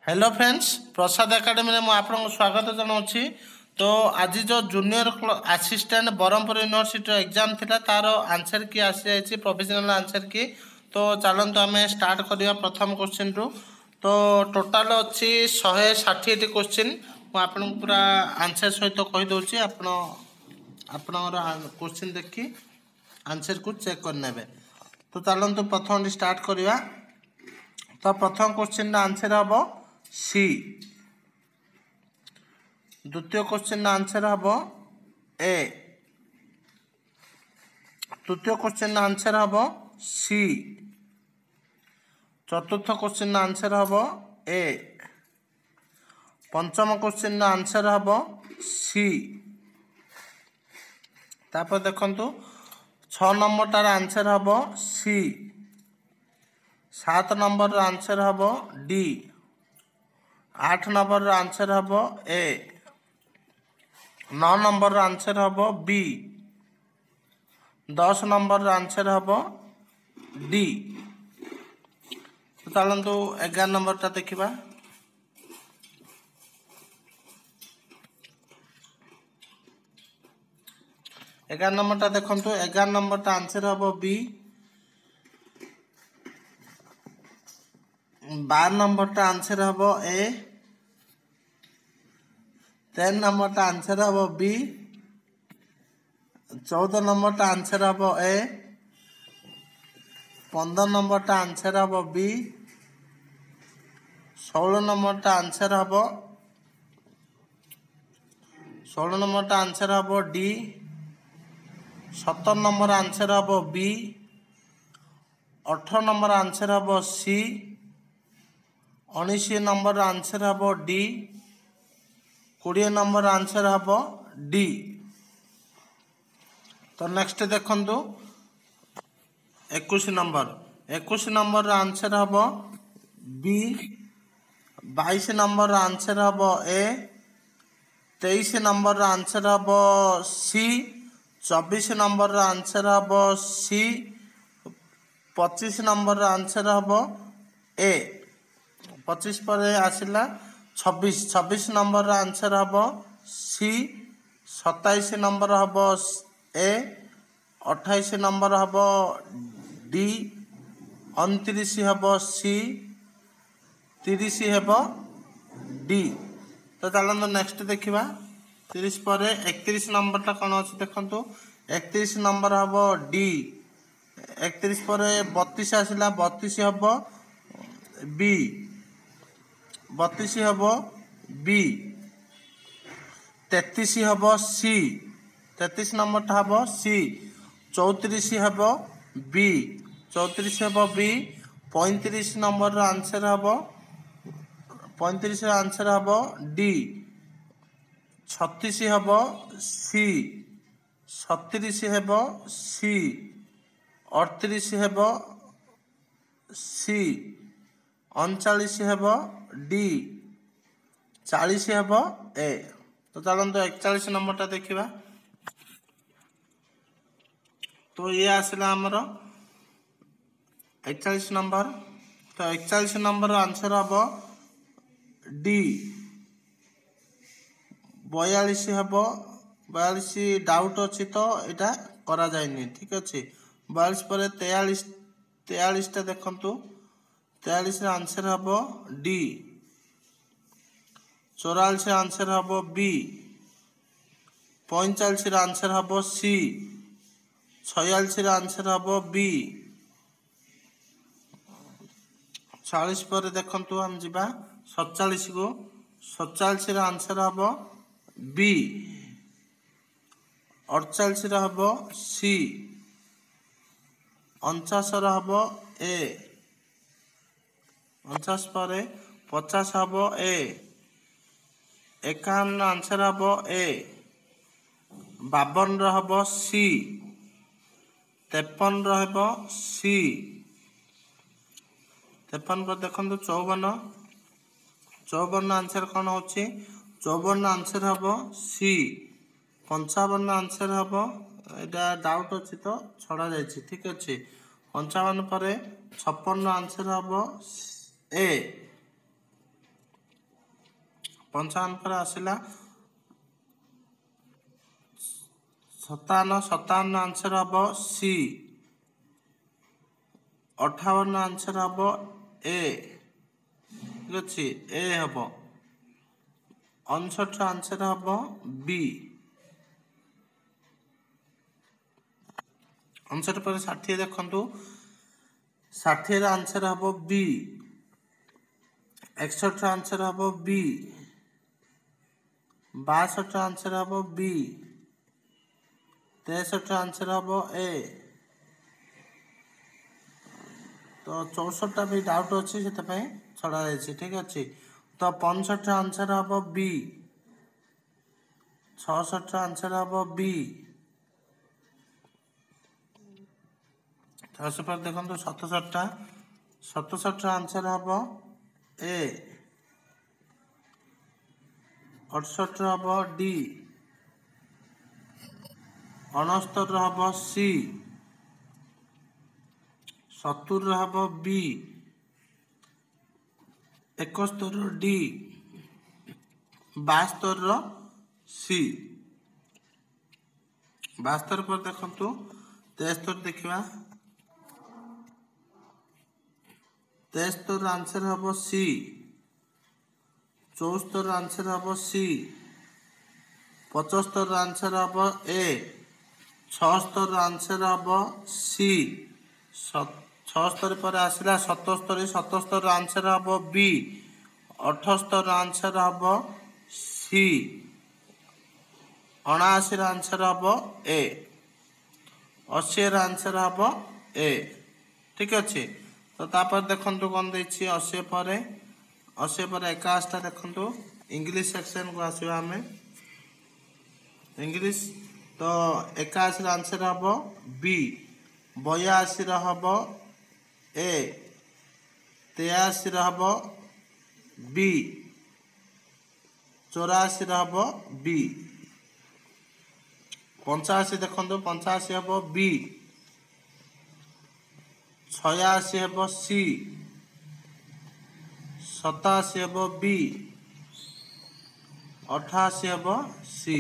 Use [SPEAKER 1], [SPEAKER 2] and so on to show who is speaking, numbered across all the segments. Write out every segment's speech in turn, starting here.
[SPEAKER 1] Hello friends, प्रसाद academy में आपको स्वागत जनाऊँगी। तो आज जो junior assistant Brahmapur university exam था तार आंसर की आसी जाइए प्रोविजनल आंसर की। तो चलते आम स्टार्ट करवा प्रथम क्वेश्चन रु। तो टोटाल अच्छी 160 क्वेश्चन मुझे पूरा आंसर सहित कहीदे आपण क्वेश्चन देखी आंसर को चेक करने। तो चलते प्रथम स्टार्ट करवा। तो प्रथम क्वेश्चन आंसर हम सी। द्वितीय क्वेश्चन आंसर हम ए। तृतीय क्वेश्चन आंसर हम सी। चतुर्थ क्वेश्चन आंसर हम ए। पंचम क्वेश्चन आंसर हम सी। तापर देखंतु 6 नंबर तार आंसर हम सी। 7 नंबर आंसर हम डी। 8 नंबर आंसर हम ए। 9 नंबर आंसर हम बी। 10 नंबर आंसर हम डी। तो चलतु 11 नंबर टा देखा। एगार नंबर टा देखु। 11 नंबर टा आंसर हम बी। 12 नंबर टा आंसर हम ए। 13 नंबर टा आंसर हम बी। 14 नंबर टा आंसर हम ए। 15 नंबर टा आंसर हम बी। 16 नंबर टा आंसर हम 16 नंबर टा आंसर हम डी। 17 नंबर आंसर हम बी। 18 नंबर आंसर हम सी। 19 नंबर आंसर हम डी। 20 नंबर आंसर हम डी। तो नेक्स्ट देखंतु 21 नंबर। 21 नंबर आंसर हम बी। 22 नंबर आंसर हम ए। 23 नंबर आंसर हम सी। 24 नंबर आंसर हम सी। 25 नंबर आंसर हम ए। 25 पर आसला 26। 26 नंबर आंसर हम सी। 27 नंबर हम ए। 28 नंबर हम डी। 29 हम सी। 30 हम डी। तो चलते नेक्स्ट देखा। 30 पर 31 नंबर टा कौन अच्छी देखो। 31 नंबर हम डी। 31 पर 32 आसला 32 हम बी। 32 हम बी। 33 हम सी। 33 नंबर टा हम सी। 34 हम बी। 34 हम बी। 35 नंबर आंसर हम 35 आंसर हम डी। 36 हम सी। 37 हम सी। 38 हम सी। 39 हम डी। 40 हम ए। तो चलते 41 नंबर टा देखा। तो ये आसला आमर 41 नंबर। तो 41 नंबर आंसर हम डी। 42 हम 42 डाउट अच्छी तो यहाँ करा जाए ठीक अच्छे। 42 पर 43 टा देखु। 43 आंसर हम डी। 44 आंसर हम बी। 45 आंसर हम सी। 46 आंसर हम बी। 40 पर देखु हम जीवा 47 को। 47 आंसर हम बी। 48 हम सी। 49 हम ए। 49 पर 50 हम ए। 51 आंसर हम ए। 52 हम सी। 53 हम सी। 53 पर देखो 54। 54 आंसर कौन हो। 54 आंसर हम सी। 55 आंसर हम यहाँ डाउट अच्छी तो छड़ा जाए ठीक अच्छे। 55 पर 56 आंसर हम ए। 55 पर आसला 57 57 आंसर हम सी 58 आंसर हम ए ठीक अच्छे ए हम 59 आंसर हम बी 59 पर 60 देखु 60 आंसर हम बी 61 आंसर हम बी 62 आंसर हम बी 63 आंसर हम ए तो 64 भी डाउट अच्छी से छड़ा जाए ठीक अच्छे तो 65 आंसर हम बी 66 आंसर हम बी 600 पर देखो 77 आंसर हम ए 68 हम डी 69 हम सी 70 हम बी 71 डी 72 सी 72 पर देखु 73 देखा 73 आंसर हम सी 74 आंसर हम सी 75 आंसर हम ए 76 आंसर हम सी 76 पर आसला 77 आंसर हम बी 78 आंसर हम सी 79 आंसर हम ए 80 आंसर हम ए ठीक अच्छे तो तापर देखो कौन देखिए 80 पर 81 देखो इंग्लिश सेक्शन को आसवा आम इंग्लिश तो 81 आंसर हम बी 82 हम ए 83 हम बी 84 हम बी 85 देखो 85 हम बी 86 हम सी 87 हम बी 88 हम सी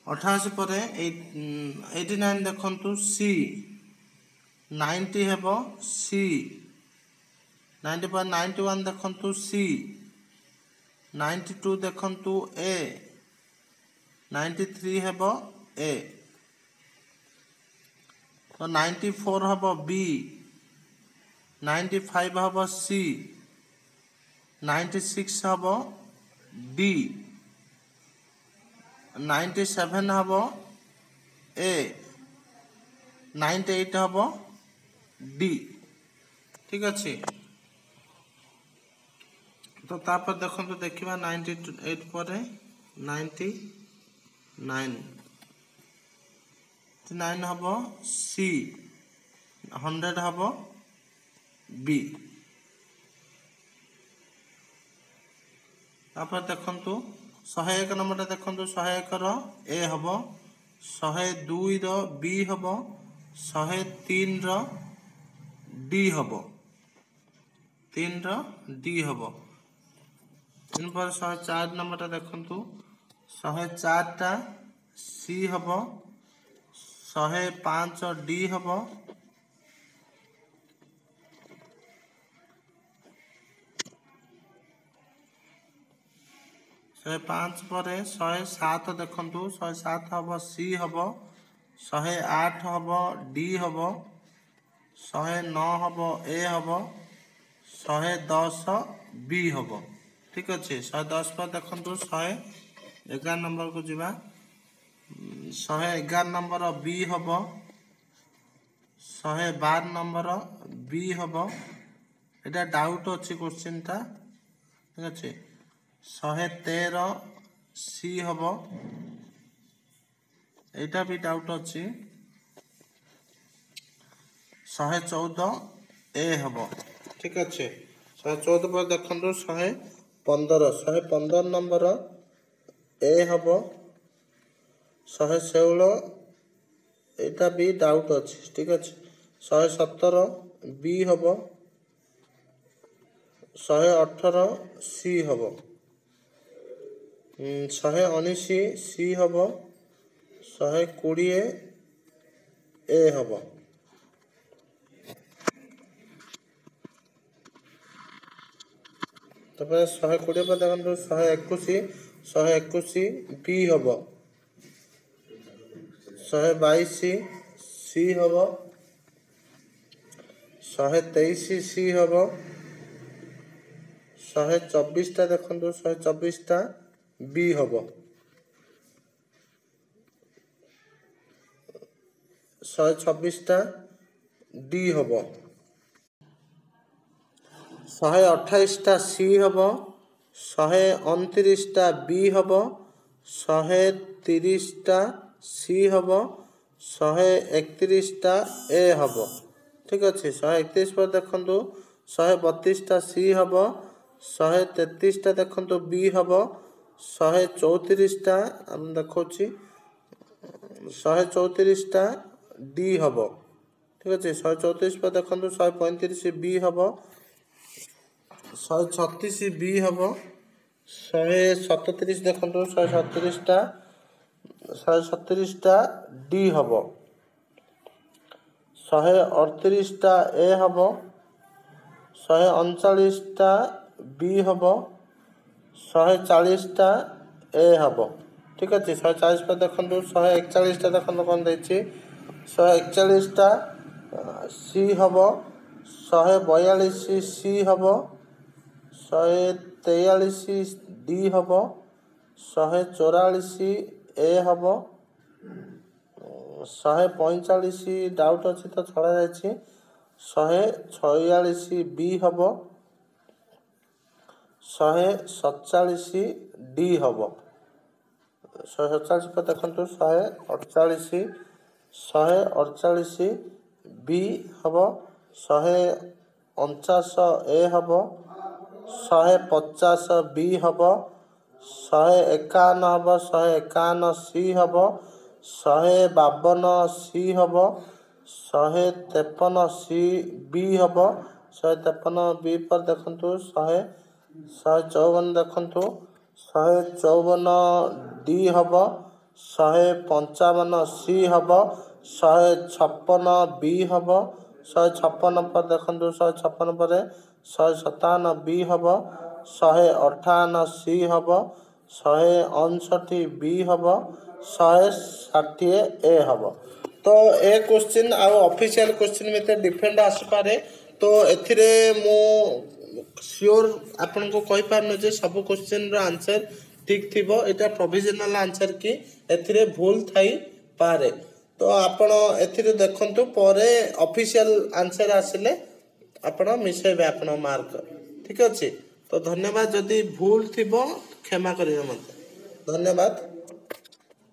[SPEAKER 1] 88 पर 89 देखु सी 90 हेब सी 90 पर 91 देखु सी 92 देखु ए 93 हेब ए तो 94 हेब बी 95 हेब सी 96 हेब डी 97 हम ए 98 हम डी ठीक अच्छे तो तापर देखो देखा 98 पर 99 हम सी 100 हम बी तापर देखु 101 नंबर देखो 101 ए हम 102 बी हम 103 डी हम 3 डी हम इन पर 104 नंबर देखु 104 सी हम 105 डी हम 105 पर 107 देखु 107 हम सी हम 108 हम डी हम 109 हम ए हम 110 बी हम ठीक अच्छे 110 पर देखु 111 नंबर को जीवा 111 नंबर बी हम 112 नंबर बी हम एटा डाउट अच्छी क्वेश्चन टा ठीक अच्छे 113 सी हम एटा भी डाउट अच्छी 114 ए हम ठीक अच्छे 114 पर देखो 115 नंबर ए हम 100 ଷୋହଳ ଏଇଟା ବି ଡାଉଟ୍ ଅଛି ଠିକ୍ ଅଛି 117 ବି ହେବ 118 ସି ହେବ 119 ସି ହେବ 120 ଏ ହେବ ତାପରେ 120 ପରେ ଦେଖନ୍ତୁ 121 ବି ହେବ 122 ସି ହେବ 123 ସି ହେବ 124ଟା ଦେଖନ୍ତୁ 124ଟା ବି ହେବ 126ଟା ଡି ହେବ 128ଟା ସି ହେବ 129ଟା ବି ହେବ 130ଟା ସି ହେବ 131ଟା ଏ ହେବ ଠିକ୍ ଅଛି 131 ପରେ ଦେଖନ୍ତୁ 132ଟା ସି ହେବ 133ଟା ଦେଖନ୍ତୁ ବି ହେବ 134ଟା ଆମେ ଦେଖାଉଛି 134ଟା ଡି ହେବ ଠିକ୍ ଅଛି 134 ପରେ ଦେଖନ୍ତୁ 135 ବି ହେବ 136 ବି ହେବ 137 ଦେଖନ୍ତୁ 137ଟା ଡି ହେବ 138ଟା ଏ ହେବ 139ଟା ବି ହେବ 140ଟା ଏ ହେବ ଠିକ୍ ଅଛି 140 ପରେ ଦେଖନ୍ତୁ 141ଟା ଦେଖନ୍ତୁ କ'ଣ ଦେଇଛି 141ଟା ସି ହେବ 142 ସି ହେବ 143 ଡି ହେବ 144 ଏ ହେବ 145 ଡାଉଟ୍ ଅଛି ତ ଛଡ଼ା ଯାଇଛି 146 ବି ହେବ 147 ଡି ହେବ 147 ପରେ ଦେଖନ୍ତୁ 148 ବି ହେବ 149 ଏ ହେବ 150 ବି ହେବ 151 ହେବ 151 ସି ହେବ 152 ସି ହେବ 153 ସି ବି ହେବ 153 ବି ପରେ ଦେଖନ୍ତୁ 154 ଦେଖନ୍ତୁ 154 ଡି ହେବ 155 ସି ହେବ 156 ବି ହେବ 156 ପରେ ଦେଖନ୍ତୁ 156 ପରେ 157 ବି ହେବ 158 ସି ହେବ 159 ବି ହେବ 160 ଏ ହେବ ତ ଏ କ୍ୱେଶ୍ଚିନ୍ ଆଉ ଅଫିସିଆଲ କ୍ୱେଶ୍ଚିନ୍ ଭିତରେ ଡିଫରେଣ୍ଟ ଆସିପାରେ ତ ଏଥିରେ ମୁଁ ସିଓର ଆପଣଙ୍କୁ କହିପାରୁନି ଯେ ସବୁ କ୍ୱେଶ୍ଚିନ୍ର ଆନ୍ସର ଠିକ୍ ଥିବ ଏଇଟା ପ୍ରୋଭିଜନାଲ ଆନ୍ସର କି ଏଥିରେ ଭୁଲ ଥାଇପାରେ ତ ଆପଣ ଏଥିରେ ଦେଖନ୍ତୁ ପରେ ଅଫିସିଆଲ ଆନ୍ସର ଆସିଲେ ଆପଣ ମିଶାଇବେ ଆପଣ ମାର୍କ ଠିକ୍ ଅଛି ତ ଧନ୍ୟବାଦ ଯଦି ଭୁଲ ଥିବ କ୍ଷମା କରିବେ ମୋତେ ଧନ୍ୟବାଦ।